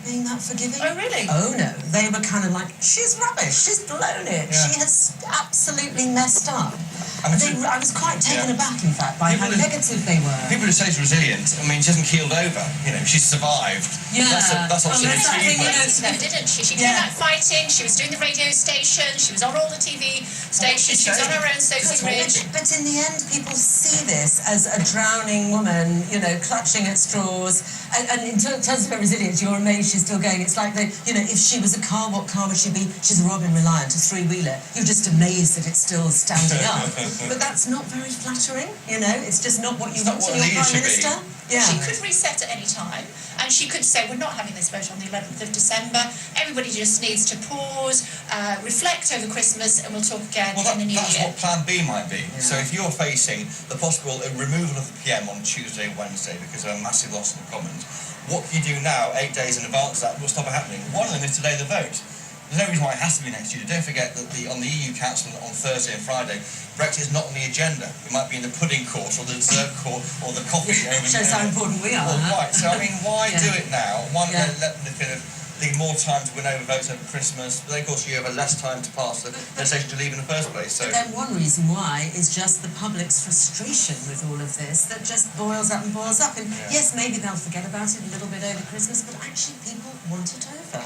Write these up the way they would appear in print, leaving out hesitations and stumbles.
being that forgiving. Oh, really? Oh, no. They were kind of like, she's rubbish, she's blown it, she has absolutely messed up. I was quite taken aback, in fact, by how negative they were. People who say she's resilient, I mean, she hasn't keeled over. You know, she's survived. Yeah. That's obviously an achievement. Didn't she? She came out fighting, she was doing the radio station, she was on all the TV stations, she was on her own Sophie Ridge. But in the end, people see this as a drowning woman, you know, clutching at straws. And in terms of her resilience, you're amazed she's still going. It's like, you know, if she was a car, what car would she be? She's a Robin Reliant, a three-wheeler. You're just amazed that it's still standing up. But that's not very flattering, you know? It's just not what you want in your Prime Minister. Yeah. She could reset at any time, and she could say, we're not having this vote on the 11th of December. Everybody just needs to pause, reflect over Christmas, and we'll talk again in the new year. That's what Plan B might be. Yeah. So if you're facing the possible removal of the PM on Tuesday and Wednesday because of a massive loss in the Commons, what can you do now, 8 days in advance that will stop it happening? One of them is delay the vote. There's no reason why it has to be next year. Don't forget that on the EU Council on Thursday and Friday, Brexit is not on the agenda. It might be in the pudding course or the dessert course or the coffee. Shows how important we are. Well, right. So I mean, why do it now? Why not let the kind of more time to win over votes over Christmas? But then, of course, you have less time to pass the legislation to leave in the first place. So. But then one reason why is just the public's frustration with all of this that just boils up and boils up. And yes, maybe they'll forget about it a little bit over Christmas, but actually people want it over.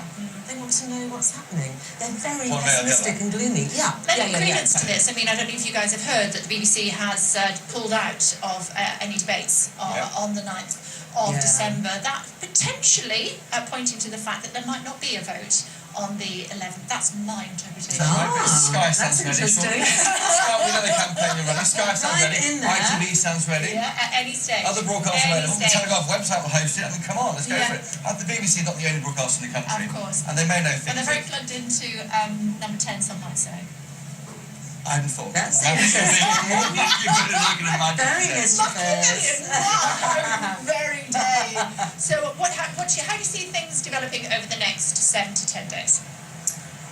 They want to know what's happening. They're very pessimistic and gloomy. Lending credence to this, I mean, I don't know if you guys have heard that the BBC has pulled out of any debates on the 9th of December. That potentially pointing to the fact that there might not be a vote on the 11th. That's my interpretation. Sky sounds ready. We know the campaign you're running. Sky sounds ready. ITV sounds ready. Yeah, at any stage. Other broadcasts available. The Telegraph website will host it. I mean, come on, let's go for it. The BBC not the only broadcast in the country. Of course. And they may know things. But they're very plugged into number 10, some might say. I hadn't thought. That's interesting. You can imagine. Very mischievous. Wow, very day. So how do you see things developing over the next 7 to 10 days?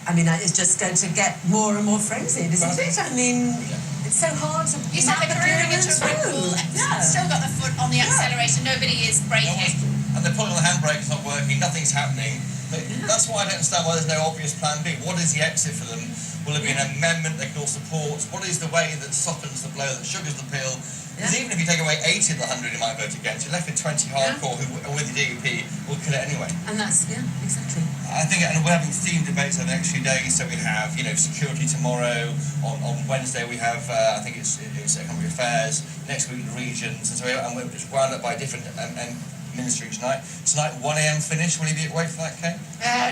I mean, it's just going to get more and more frenzied, isn't it? I mean, it's so hard to... You said they're careering into a ripple. Still got the foot on the accelerator. Nobody is braking. And they're pulling on the handbrake, it's not working, nothing's happening. But that's why I don't understand why there's no obvious plan B. What is the exit for them? Will it be an amendment they can all support? What is the way that softens the blow, that sugars the pill? Because even if you take away 80 of the 100 you might vote against, you're left with 20 hardcore who, with the DUP, will kill it anyway. And that's, exactly. I think, and we're having themed debates over the next few days, so we have, you know, security tomorrow, on Wednesday we have, I think it's economic affairs, next week the regions, and so we're just wound up by different ministry tonight. Tonight, 1 a.m. finish. Will you be away for that, Kate?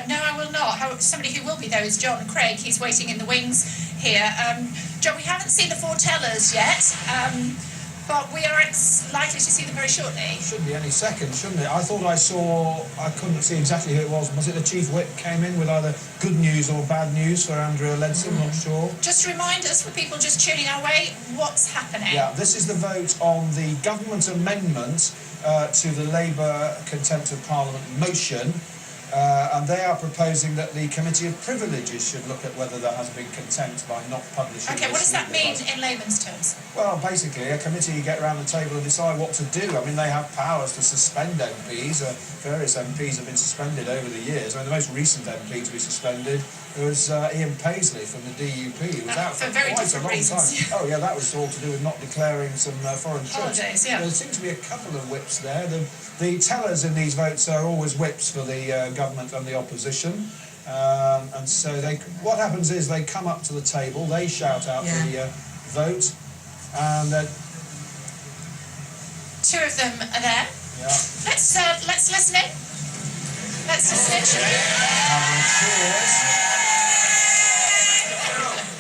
No, I will not. Somebody who will be there is John Craig. He's waiting in the wings here. John, we haven't seen the foretellers yet, but we are likely to see them very shortly. Should be any second, shouldn't it? I thought I couldn't see exactly who it was. Was it the Chief Whip came in with either good news or bad news for Andrea Leadsom? Not sure. Just to remind us, for people just tuning our way, what's happening? Yeah, this is the vote on the government amendment to the Labour Contempt of Parliament motion, and they are proposing that the Committee of Privileges should look at whether there has been contempt by not publishing. Okay, what does that mean in layman's terms? Well, basically, a committee get around the table and decide what to do. I mean, they have powers to suspend MPs. Various MPs have been suspended over the years. I mean, the most recent MP to be suspended was Ian Paisley from the DUP. He was out for quite a long time. Oh, yeah, that was all to do with not declaring some foreign troops. There seem to be a couple of whips there. The tellers in these votes are always whips for the government and the opposition. And so what happens is they come up to the table, they shout out the vote, and two of them are there. Yeah. Let's listen in. Let's listen in. Cheers.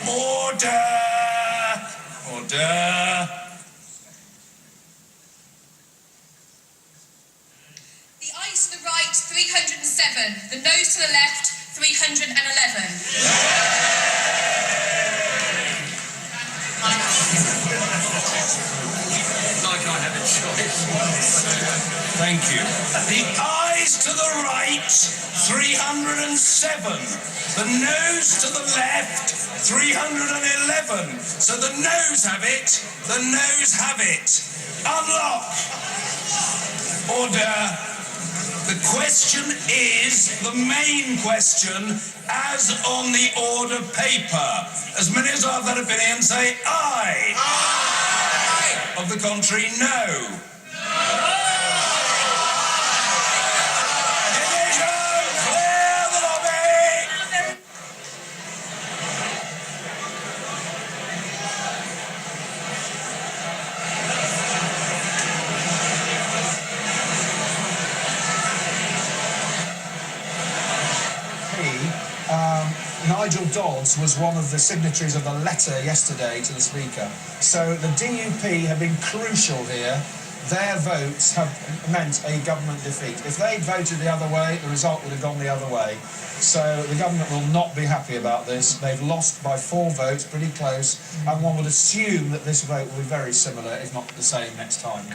Order! Order! The ayes to the right, 307. The noes to the left, 311. Thank you. The ayes to the right, 307. The noes to the left, 311. So the noes have it. The noes have it. Unlock. Order. The question is the main question as on the order paper. As many as are of that opinion say aye. Aye. Of the contrary, no. Nigel Dodds was one of the signatories of the letter yesterday to the Speaker. So the DUP have been crucial here. Their votes have meant a government defeat. If they'd voted the other way, the result would have gone the other way. So the government will not be happy about this. They've lost by 4 votes, pretty close, and one would assume that this vote will be very similar, if not the same, next time.